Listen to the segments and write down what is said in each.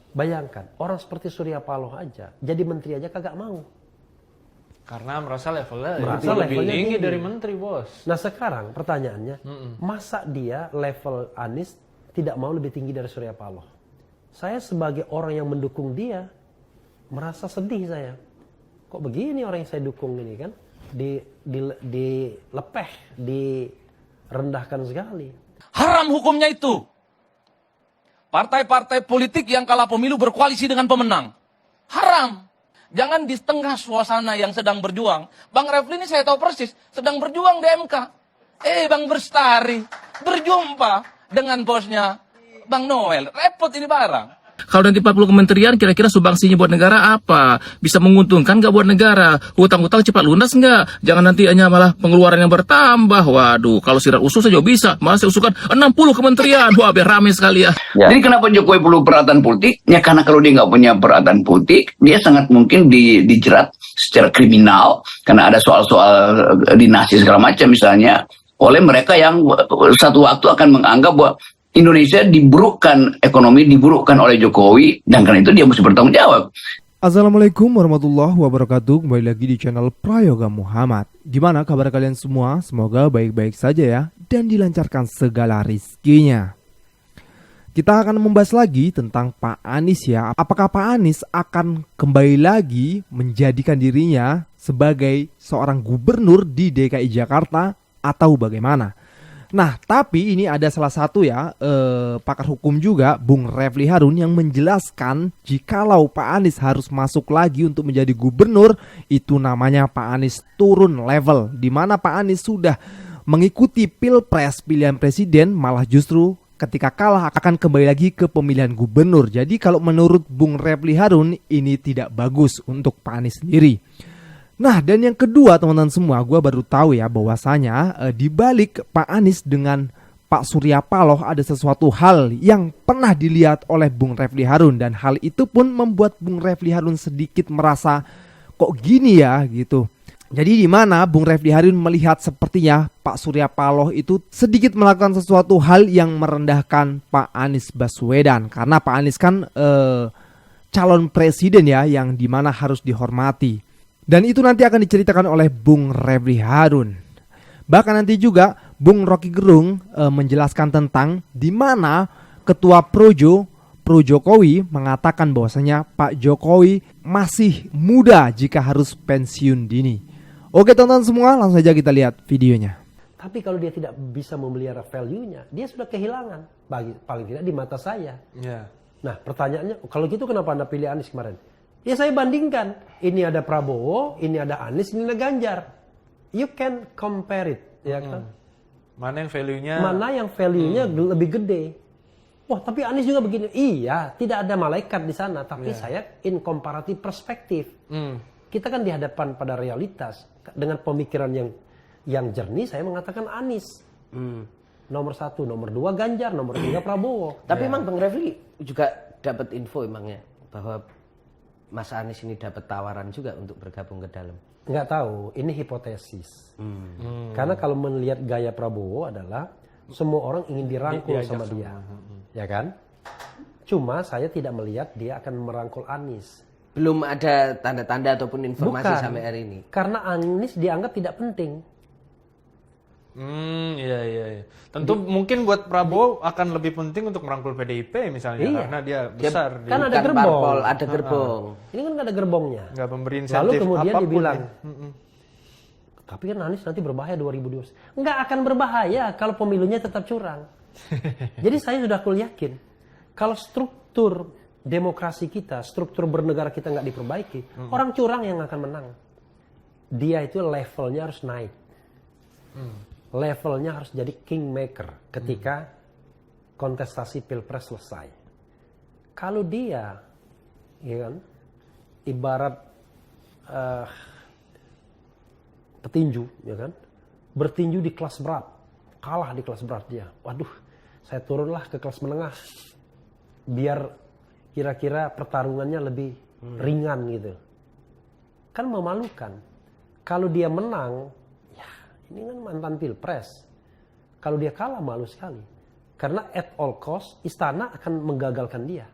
Bayangkan, orang seperti Surya Paloh aja, jadi menteri aja kagak mau. Karena merasa levelnya Levelnya lebih tinggi tinggi dari menteri, bos. Nah sekarang pertanyaannya, masa dia level Anies tidak mau lebih tinggi dari Surya Paloh? Saya sebagai orang yang mendukung dia, merasa sedih saya. Kok begini orang yang saya dukung ini kan? Dilepeh, direndahkan sekali. Haram hukumnya itu. Partai-partai politik yang kalah pemilu berkoalisi dengan pemenang. Haram. Jangan di tengah suasana yang sedang berjuang. Bang Refli ini saya tahu persis, sedang berjuang di MK. Bang Bestari berjumpa dengan bosnya Bang Noel. Repot ini barang. Kalau nanti 40 kementerian, kira-kira sumbangsinya buat negara apa? Bisa menguntungkan nggak buat negara? Hutang-hutang cepat lunas nggak? Jangan nanti hanya malah pengeluaran yang bertambah. Waduh, kalau sirat usul saja bisa. Malah saya usulkan 60 kementerian. Wah, biar ramai sekali ya. Jadi kenapa Jokowi perlu peralatan politik? Ya karena kalau dia nggak punya peralatan politik, dia sangat mungkin dijerat secara kriminal. Karena ada soal-soal dinasti segala macam misalnya. Oleh mereka yang satu waktu akan menganggap bahwa Indonesia diburukkan, ekonomi diburukkan oleh Jokowi, dan karena itu dia mesti bertanggung jawab. Assalamualaikum warahmatullahi wabarakatuh. Kembali lagi di channel Prayoga Muhammad. Gimana kabar kalian semua? Semoga baik-baik saja ya, dan dilancarkan segala rizkinya. Kita akan membahas lagi tentang Pak Anies ya. Apakah Pak Anies akan kembali lagi menjadikan dirinya sebagai seorang gubernur di DKI Jakarta atau bagaimana? Nah, tapi ini ada salah satu ya pakar hukum juga, Bung Refli Harun, yang menjelaskan jikalau Pak Anies harus masuk lagi untuk menjadi gubernur, itu namanya Pak Anies turun level, di mana Pak Anies sudah mengikuti pilpres pilihan presiden, malah justru ketika kalah akan kembali lagi ke pemilihan gubernur. Jadi kalau menurut Bung Refli Harun ini tidak bagus untuk Pak Anies sendiri. Nah, dan yang kedua teman-teman semua, gue baru tahu ya bahwasanya di balik Pak Anies dengan Pak Surya Paloh ada sesuatu hal yang pernah dilihat oleh Bung Refli Harun, dan hal itu pun membuat Bung Refli Harun sedikit merasa kok gini ya gitu. Jadi di mana Bung Refli Harun melihat sepertinya Pak Surya Paloh itu sedikit melakukan sesuatu hal yang merendahkan Pak Anies Baswedan, karena Pak Anies kan calon presiden ya, yang dimana harus dihormati. Dan itu nanti akan diceritakan oleh Bung Refli Harun. Bahkan nanti juga Bung Rocky Gerung menjelaskan tentang di mana Ketua Pro Jokowi mengatakan bahwasanya Pak Jokowi masih muda jika harus pensiun dini. Oke teman-teman semua, langsung saja kita lihat videonya. Tapi kalau dia tidak bisa memelihara value-nya, dia sudah kehilangan. Paling tidak di mata saya. Yeah. Nah pertanyaannya, kalau gitu kenapa Anda pilih Anies kemarin? Ya saya bandingkan, ini ada Prabowo, ini ada Anies, ini ada Ganjar. You can compare it, ya kan? Mana yang value-nya? Mana yang value-nya lebih gede? Wah, tapi Anies juga begini. Iya, tidak ada malaikat di sana, tapi saya in comparative perspektif. Kita kan dihadapkan pada realitas. Dengan pemikiran yang jernih, saya mengatakan Anies. Nomor 1, nomor 2 Ganjar, nomor 3 Prabowo. Tapi emang Bang Refli juga dapat info emangnya bahwa Mas Anies ini dapat tawaran juga untuk bergabung ke dalam? Nggak tahu, ini hipotesis. Karena kalau melihat gaya Prabowo adalah semua orang ingin dirangkul sama dia, ya kan? Cuma saya tidak melihat dia akan merangkul Anies. Belum ada tanda-tanda ataupun informasi Bukan, sampai hari ini? Karena Anies dianggap tidak penting. Iya. Tentu mungkin buat Prabowo akan lebih penting untuk merangkul PDIP misalnya, karena dia besar. Kan ada Bukan gerbong. parpol, ada gerbong. Ini kan nggak ada gerbongnya. Nggak memberi insentif. Lalu kemudian apapun dibilang, ya. tapi kan Anies nanti berbahaya 2020. Nggak akan berbahaya kalau pemilunya tetap curang. Jadi saya sudah yakin, kalau struktur demokrasi kita, struktur bernegara kita nggak diperbaiki, orang curang yang akan menang. Dia itu levelnya harus naik. Levelnya harus jadi kingmaker ketika kontestasi pilpres selesai. Kalau dia, ya kan, ibarat petinju, ya kan, bertinju di kelas berat, kalah di kelas berat dia. Waduh, saya turunlah ke kelas menengah, biar kira-kira pertarungannya lebih ringan gitu. Kan memalukan. Kalau dia menang, ini kan mantan pilpres. Kalau dia kalah malu sekali. Karena at all cost istana akan menggagalkan dia.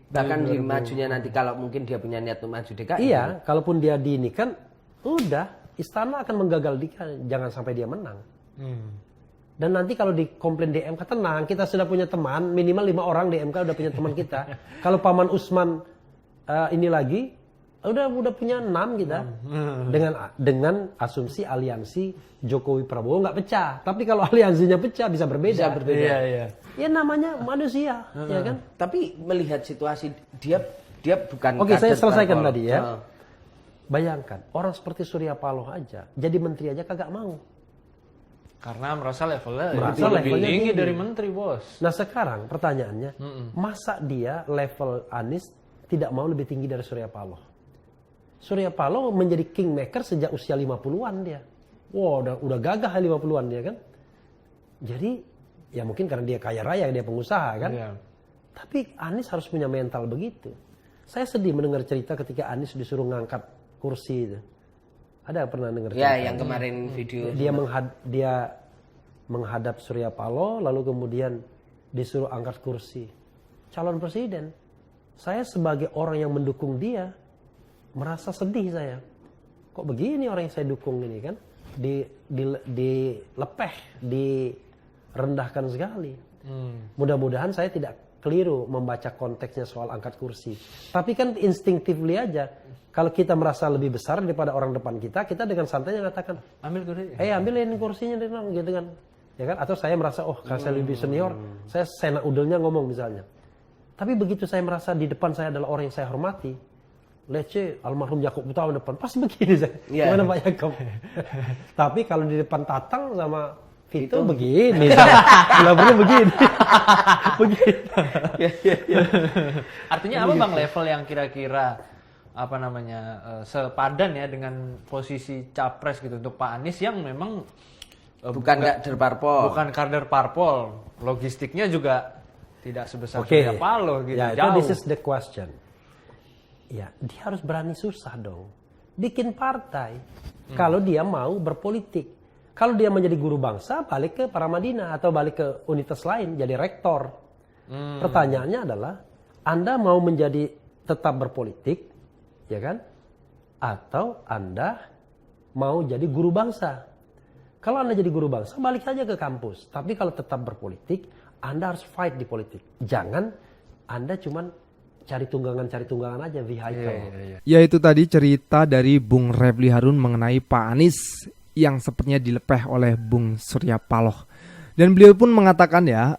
bahkan di majunya nanti kalau mungkin dia punya niat untuk maju DKI. Iya, kalaupun dia diinikan, udah istana akan menggagal dia, jangan sampai dia menang. Dan nanti kalau dikomplain di MK, tenang, kita sudah punya teman, minimal 5 orang di MK udah punya teman kita. Kalau Paman Usman ini lagi, udah punya 6 kita. Dengan asumsi aliansi Jokowi Prabowo nggak pecah. Tapi kalau aliansinya pecah bisa berbeda. Iya. Ya namanya manusia, ya kan? Tapi melihat situasi dia bukan. Oke, saya kader selesaikan parpol. tadi ya. Bayangkan, orang seperti Surya Paloh aja, jadi menteri aja kagak mau. Karena merasa levelnya Levelnya lebih tinggi tinggi. dari menteri, Bos. Nah sekarang pertanyaannya, masa dia level Anies tidak mau lebih tinggi dari Surya Paloh? Surya Paloh menjadi kingmaker sejak usia 50-an dia. Wah, udah gagah 50-an dia kan. Jadi ya mungkin karena dia kaya raya, dia pengusaha kan. Iya. Tapi Anies harus punya mental begitu. Saya sedih mendengar cerita ketika Anies disuruh ngangkat kursi itu. Ada pernah dengar cerita? Ya, yang kemarin video. Dia menghadap Surya Paloh lalu kemudian disuruh angkat kursi. Calon presiden. Saya sebagai orang yang mendukung dia merasa sedih saya. Kok begini orang yang saya dukung ini kan? Dilepeh, direndahkan sekali. Mudah-mudahan saya tidak keliru membaca konteksnya soal angkat kursi. Tapi kan instinctively aja, kalau kita merasa lebih besar daripada orang depan kita dengan santainya mengatakan, Ambil kursi. ambilin kursinya deh dong, gitu kan. Ya kan? Atau saya merasa, karena saya lebih senior, saya sena udelnya ngomong misalnya. Tapi begitu saya merasa di depan saya adalah orang yang saya hormati, Lece, almarhum Yakob Utama depan, pasti begini saya. Yeah. Gimana Pak Yakob? Tapi kalau di depan Tatang sama Vito begini, nggak perlu begini. Artinya apa Bang level yang kira-kira sepadan ya dengan posisi capres gitu untuk Pak Anies yang memang Bukan kader parpol. bukan kader parpol, logistiknya juga tidak sebesar Oke. Surya Paloh gitu, Ya, itu jauh. this is the question. Ya, dia harus berani susah dong. Bikin partai. Kalau dia mau berpolitik. Kalau dia menjadi guru bangsa, balik ke Paramadina atau balik ke universitas lain, jadi rektor. Pertanyaannya adalah, Anda mau menjadi tetap berpolitik, ya kan? Atau Anda mau jadi guru bangsa? Kalau Anda jadi guru bangsa, balik saja ke kampus. Tapi kalau tetap berpolitik, Anda harus fight di politik. Jangan Anda cuman cari tunggangan aja, vehicle. Ya itu tadi cerita dari Bung Refli Harun mengenai Pak Anies yang sepertinya dilepeh oleh Bung Surya Paloh. Dan beliau pun mengatakan ya,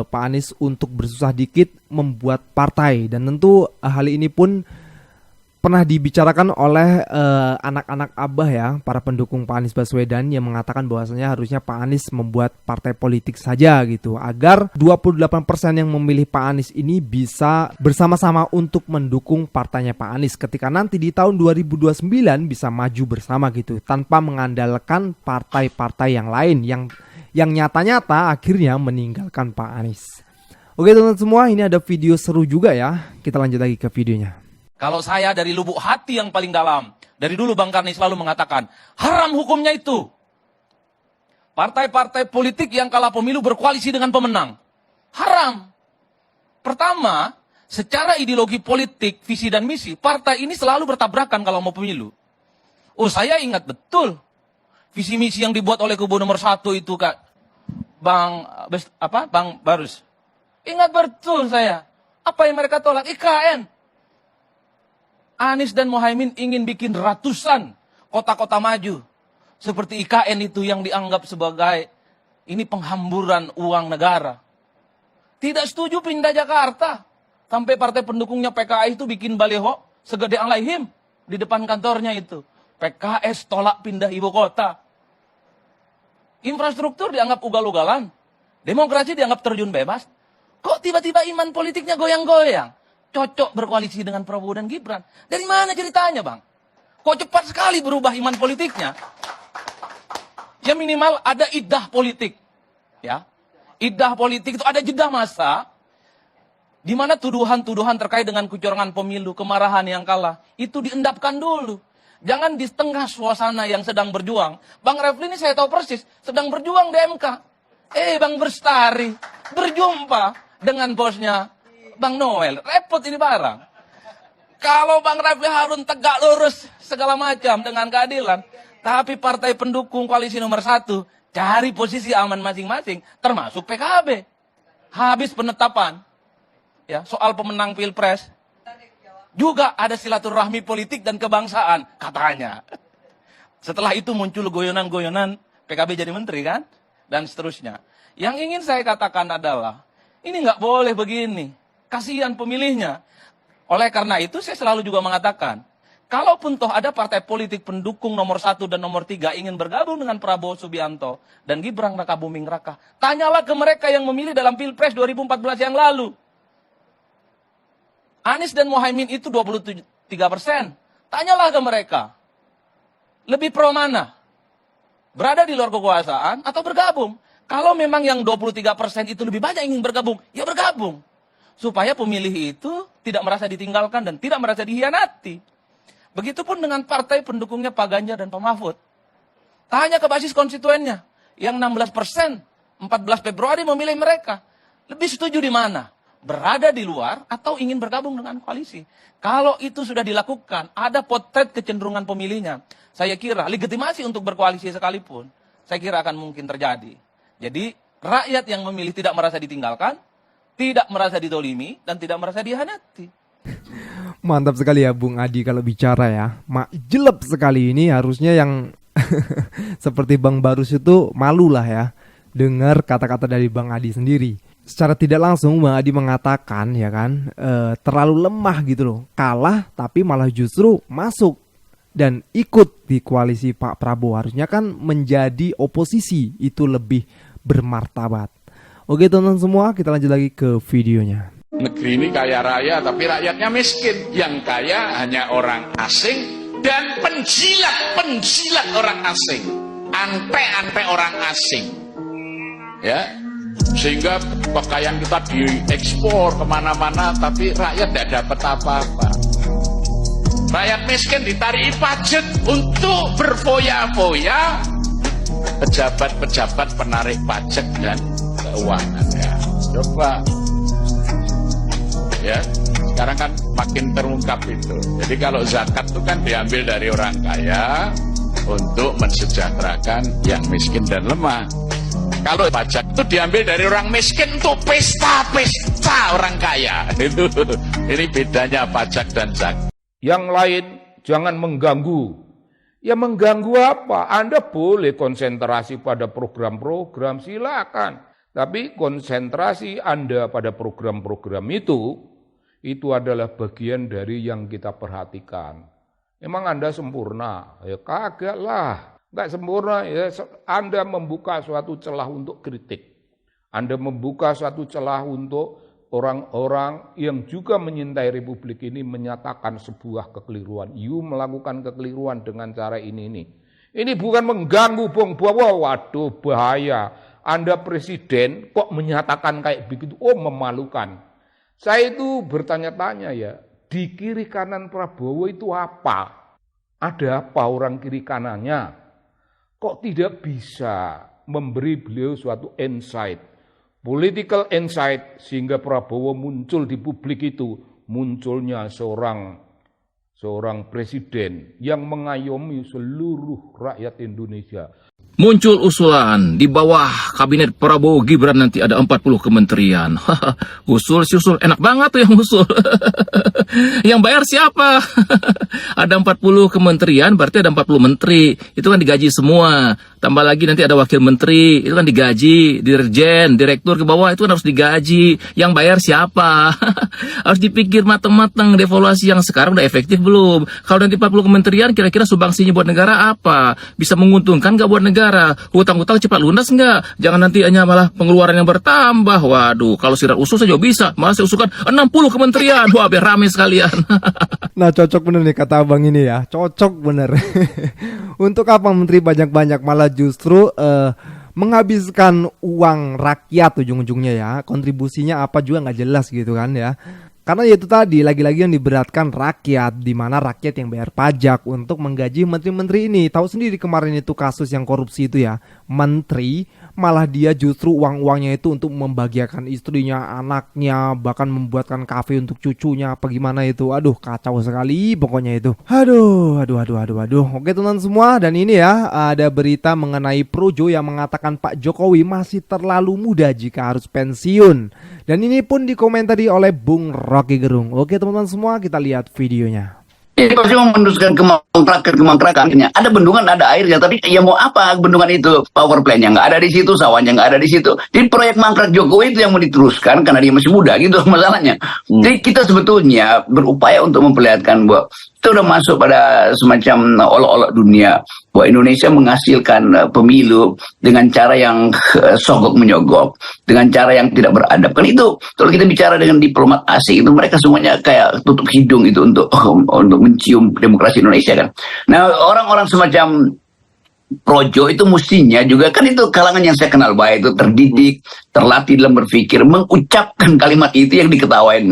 Pak Anies untuk bersusah dikit membuat partai. Dan tentu hal ini pun pernah dibicarakan oleh anak-anak Abah ya, para pendukung Pak Anies Baswedan yang mengatakan bahwasanya harusnya Pak Anies membuat partai politik saja gitu, agar 28% yang memilih Pak Anies ini bisa bersama-sama untuk mendukung partainya Pak Anies ketika nanti di tahun 2029 bisa maju bersama gitu, tanpa mengandalkan partai-partai yang lain yang nyata-nyata akhirnya meninggalkan Pak Anies. Oke teman-teman semua, ini ada video seru juga ya. Kita lanjut lagi ke videonya. Kalau saya dari lubuk hati yang paling dalam, dari dulu Bang Karni selalu mengatakan, haram hukumnya itu. Partai-partai politik yang kalah pemilu berkoalisi dengan pemenang. Haram. Pertama, secara ideologi politik, visi dan misi, partai ini selalu bertabrakan kalau mau pemilu. Oh, saya ingat betul. Visi misi yang dibuat oleh kubu nomor 1 itu, Kak. Bang Barus. Ingat betul saya. Apa yang mereka tolak? IKN. Anies dan Muhaimin ingin bikin ratusan kota-kota maju. Seperti IKN itu yang dianggap sebagai ini penghamburan uang negara. Tidak setuju pindah Jakarta. Sampai partai pendukungnya PKS itu bikin baliho segede Alaihim di depan kantornya itu. PKS tolak pindah ibu kota. Infrastruktur dianggap ugal-ugalan. Demokrasi dianggap terjun bebas. Kok tiba-tiba iman politiknya goyang-goyang? Cocok berkoalisi dengan Prabowo dan Gibran. Dari mana ceritanya, Bang? Kok cepat sekali berubah iman politiknya? Ya minimal ada iddah politik. Ya. Iddah politik itu ada jeda masa di mana tuduhan-tuduhan terkait dengan kecurangan pemilu, kemarahan yang kalah, itu diendapkan dulu. Jangan di tengah suasana yang sedang berjuang. Bang Refli ini saya tahu persis, sedang berjuang di MK. Bang Bestari berjumpa dengan bosnya Bang Noel, repot ini barang. Kalau Bang Refli Harun tegak lurus segala macam dengan keadilan, tapi partai pendukung koalisi nomor 1 cari posisi aman masing-masing, termasuk PKB. Habis penetapan ya soal pemenang Pilpres, juga ada silaturahmi politik dan kebangsaan katanya. Setelah itu muncul goyonan-goyonan PKB jadi menteri kan, dan seterusnya. Yang ingin saya katakan adalah ini nggak boleh begini, kasihan pemilihnya. Oleh karena itu saya selalu juga mengatakan, kalaupun toh ada partai politik pendukung nomor 1 dan nomor 3 ingin bergabung dengan Prabowo Subianto dan Gibran Rakabuming Raka, tanyalah ke mereka yang memilih dalam Pilpres 2014 yang lalu. Anies dan Muhaimin itu 23%. Tanyalah ke mereka. Lebih pro mana? Berada di luar kekuasaan atau bergabung? Kalau memang yang 23% itu lebih banyak ingin bergabung, ya bergabung. Supaya pemilih itu tidak merasa ditinggalkan dan tidak merasa dihianati. Begitupun dengan partai pendukungnya Pak Ganjar dan Pak Mahfud. Tanya ke basis konstituennya. Yang 16%, 14 Februari memilih mereka. Lebih setuju di mana? Berada di luar atau ingin bergabung dengan koalisi. Kalau itu sudah dilakukan, ada potret kecenderungan pemilihnya. Saya kira legitimasi untuk berkoalisi sekalipun, saya kira akan mungkin terjadi. Jadi rakyat yang memilih tidak merasa ditinggalkan, tidak merasa ditolimi, dan tidak merasa dihianati. Mantap sekali ya Bung Adi kalau bicara ya. Jelek sekali ini, harusnya yang seperti Bang Barus itu malu lah ya dengar kata-kata dari Bang Adi sendiri. Secara tidak langsung Bang Adi mengatakan ya kan, terlalu lemah gitu loh. Kalah tapi malah justru masuk dan ikut di koalisi Pak Prabowo. Harusnya kan menjadi oposisi, itu lebih bermartabat. Oke teman-teman semua, kita lanjut lagi ke videonya. Negeri ini kaya raya tapi rakyatnya miskin. Yang kaya hanya orang asing dan penjilat orang asing. Antek orang asing. Ya, sehingga pakaian kita diekspor kemana-mana tapi rakyat tidak dapat apa-apa. Rakyat miskin ditarik pajak untuk berfoya-foya pejabat-pejabat penarik pajak dan keuangan ya. Coba ya, sekarang kan makin terungkap itu. Jadi kalau zakat itu kan diambil dari orang kaya untuk mensejahterakan yang miskin dan lemah. Kalau pajak itu diambil dari orang miskin untuk pesta orang kaya. Itu ini bedanya pajak dan zakat. Yang lain jangan mengganggu. Ya mengganggu apa? Anda boleh konsentrasi pada program-program, silakan. Tapi konsentrasi Anda pada program-program itu adalah bagian dari yang kita perhatikan. Emang Anda sempurna? Ya kagak lah. Nggak sempurna, ya Anda membuka suatu celah untuk kritik. Anda membuka suatu celah untuk orang-orang yang juga menyintai Republik ini menyatakan sebuah kekeliruan. You melakukan kekeliruan dengan cara ini. Ini bukan mengganggu, Bung. Waduh, bahaya. Anda presiden kok menyatakan kayak begitu? Oh, memalukan. Saya itu bertanya-tanya ya, di kiri kanan Prabowo itu apa? Ada apa orang kiri kanannya? Kok tidak bisa memberi beliau suatu insight, political insight, sehingga Prabowo muncul di publik itu, munculnya seorang presiden yang mengayomi seluruh rakyat Indonesia. Muncul usulan di bawah kabinet Prabowo Gibran nanti ada 40 kementerian. Usul enak banget tuh yang usul. Yang bayar siapa? Ada 40 kementerian berarti ada 40 menteri. Itu kan digaji semua. Tambah lagi nanti ada wakil menteri, itu kan digaji, dirjen, direktur ke bawah itu kan harus digaji. Yang bayar siapa? Harus dipikir matang-matang, devaluasi yang sekarang udah efektif belum? Kalau nanti 40 kementerian kira-kira sumbangsinya buat negara apa? Bisa menguntungkan nggak buat negara? Hutang-hutang cepat lunas nggak? Jangan nanti hanya malah pengeluaran yang bertambah. Waduh, kalau sirat usul saja bisa. Malah saya usulkan 60 kementerian. Wah, biar rame sekalian. Nah, cocok bener nih kata abang ini ya. Cocok bener. Untuk apa menteri banyak-banyak, malah justru menghabiskan uang rakyat ujung-ujungnya ya. Kontribusinya apa juga nggak jelas gitu kan ya. Karena itu tadi lagi-lagi yang diberatkan rakyat, di mana rakyat yang bayar pajak untuk menggaji menteri-menteri ini. Tahu sendiri kemarin itu kasus yang korupsi itu ya, menteri malah dia justru uang-uangnya itu untuk membahagiakan istrinya, anaknya, bahkan membuatkan kafe untuk cucunya, apa gimana itu. Aduh, kacau sekali pokoknya itu. Aduh. Oke teman-teman semua, dan ini ya ada berita mengenai Projo yang mengatakan Pak Jokowi masih terlalu muda jika harus pensiun. Dan ini pun dikomentari oleh Bung Rocky Gerung. Oke teman-teman semua, kita lihat videonya. Ini pasti mau meneruskan kemangkrakan. Ada bendungan, ada airnya, tapi ya mau apa bendungan itu? Power plant-nya nggak ada di situ, sawahnya nggak ada di situ. Jadi proyek mangkrak Jokowi itu yang mau diteruskan karena dia masih muda gitu masalahnya. Jadi kita sebetulnya berupaya untuk memperlihatkan bahwa kita udah masuk pada semacam olok-olok dunia, bahwa Indonesia menghasilkan pemilu dengan cara yang sogok menyogok, dengan cara yang tidak beradab. Kan itu kalau kita bicara dengan diplomat asing itu mereka semuanya kayak tutup hidung itu untuk mencium demokrasi Indonesia kan. Nah, orang-orang semacam Projo itu mestinya juga kan itu kalangan yang saya kenal baik, itu terdidik, terlatih dalam berpikir, mengucapkan kalimat itu yang diketawain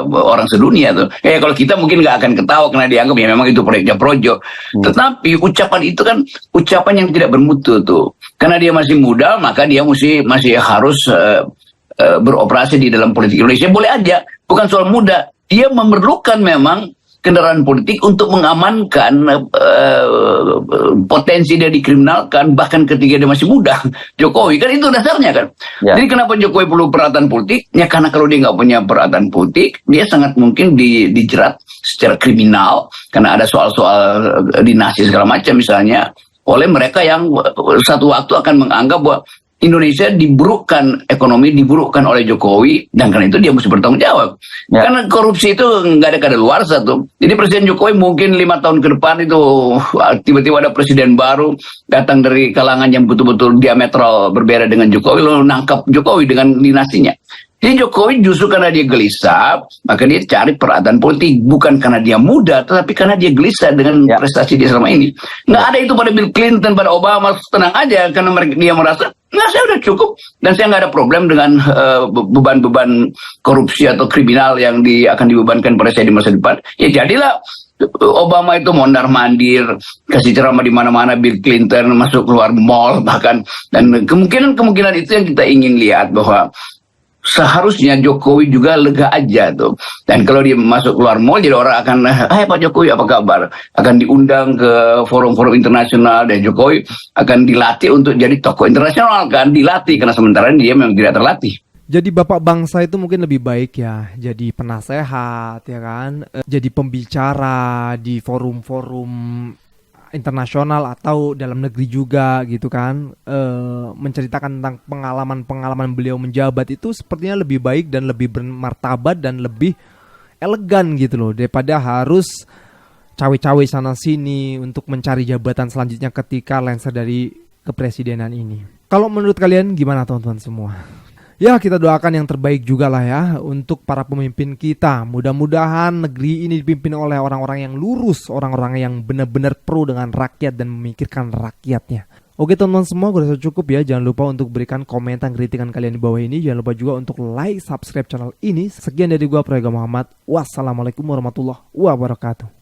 orang sedunia tuh. Kalau kita mungkin nggak akan ketawa karena dianggap ya memang itu proyeknya Projo. Tetapi ucapan itu kan ucapan yang tidak bermutu tuh. Karena dia masih muda, maka dia masih harus beroperasi di dalam politik Indonesia. Boleh aja, bukan soal muda. Dia memerlukan memang kendaraan politik untuk mengamankan potensi dia dikriminalkan bahkan ketika dia masih muda. Jokowi kan itu dasarnya kan. Jadi kenapa Jokowi perlu peralatan politik? Ya karena kalau dia nggak punya peralatan politik, dia sangat mungkin dijerat secara kriminal karena ada soal-soal dinasti segala macam misalnya oleh mereka yang satu waktu akan menganggap bahwa Indonesia diburukkan, ekonomi diburukkan oleh Jokowi, dan karena itu dia mesti bertanggung jawab. Karena korupsi itu nggak ada kadaluarsa tuh. Jadi Presiden Jokowi mungkin 5 tahun ke depan itu tiba-tiba ada presiden baru datang dari kalangan yang betul-betul diametral berbeda dengan Jokowi, lalu nangkap Jokowi dengan dinastinya. Jadi Jokowi justru karena dia gelisah, maka dia cari peralatan politik. Bukan karena dia muda, tetapi karena dia gelisah dengan prestasi dia selama ini. Nggak ada itu pada Bill Clinton, pada Obama, tenang aja. Karena dia merasa, nggak, saya udah cukup. Dan saya nggak ada problem dengan beban-beban korupsi atau kriminal yang akan dibebankan pada saya di masa depan. Ya jadilah Obama itu mondar-mandir, kasih ceramah di mana-mana, Bill Clinton masuk keluar mall bahkan. Dan kemungkinan itu yang kita ingin lihat bahwa seharusnya Jokowi juga lega aja tuh. Dan kalau dia masuk keluar mall, jadi orang akan, hai Pak Jokowi apa kabar? Akan diundang ke forum-forum internasional, dan Jokowi akan dilatih untuk jadi tokoh internasional kan, dilatih karena sementara dia memang tidak terlatih. Jadi bapak bangsa itu mungkin lebih baik ya jadi penasehat ya kan, jadi pembicara di forum-forum internasional atau dalam negeri juga gitu kan, menceritakan tentang pengalaman beliau menjabat itu sepertinya lebih baik dan lebih bermartabat dan lebih elegan gitu loh, daripada harus cawe-cawe sana sini untuk mencari jabatan selanjutnya ketika lengser dari kepresidenan ini. Kalau menurut kalian gimana teman-teman semua? Ya kita doakan yang terbaik juga lah ya untuk para pemimpin kita. Mudah-mudahan negeri ini dipimpin oleh orang-orang yang lurus, orang-orang yang benar-benar pro dengan rakyat dan memikirkan rakyatnya. Oke teman-teman semua, gue rasa cukup ya. Jangan lupa untuk berikan komentar kritikan kalian di bawah ini. Jangan lupa juga untuk like, subscribe channel ini. Sekian dari gue Prayoga Muhammad. Wassalamualaikum warahmatullahi wabarakatuh.